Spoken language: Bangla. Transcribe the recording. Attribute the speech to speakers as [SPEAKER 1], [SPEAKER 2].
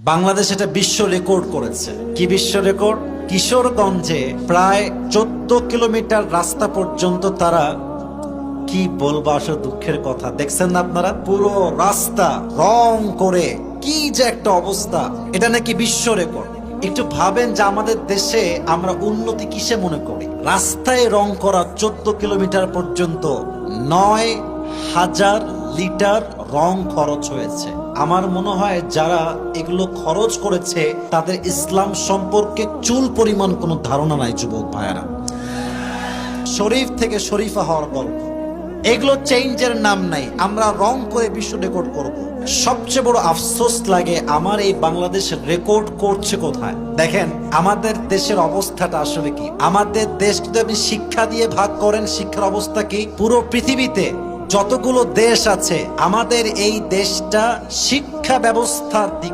[SPEAKER 1] বাংলাদেশ এটা বিশ্ব রেকর্ড করেছে। কি বিশ্ব রেকর্ড? কিশোরগঞ্জে প্রায় 14 কিলোমিটার রাস্তা পর্যন্ত তারা, কি বলবো আসলে দুঃখের কথা, দেখছেন না আপনারা? পুরো রাস্তা রং করে কি যে একটা অবস্থা, এটা নাকি বিশ্ব রেকর্ড। একটু ভাবেন যে আমাদের দেশে আমরা উন্নতি কিসে মনে করি? রাস্তায় রং করা 14 কিলোমিটার পর্যন্ত 9,000 লিটার রং খরচ হয়েছে। আমার মনে হয় যারা এগুলো খরচ করেছে তাদের ইসলাম সম্পর্কে চুল পরিমাণ কোনো ধারণা নাই। যুবক ভাইয়েরা, শরীফ থেকে শরীফা হওয়ার গল্প, এগুলো চেঞ্জের নাম নাই। আমরা রং করে বিশ্ব রেকর্ড করব। সবচেয়ে বড় আফসোস লাগে আমার এই বাংলাদেশ রেকর্ড করছে কোথায়? দেখেন আমাদের দেশের অবস্থাটা আসলে কি। আমাদের দেশ যদি আপনি শিক্ষা দিয়ে ভাগ করেন, শিক্ষার অবস্থা কি? পুরো পৃথিবীতে যতগুলো দেশ আছে আমাদের এই দেশটা শিক্ষা ব্যবস্থার দিক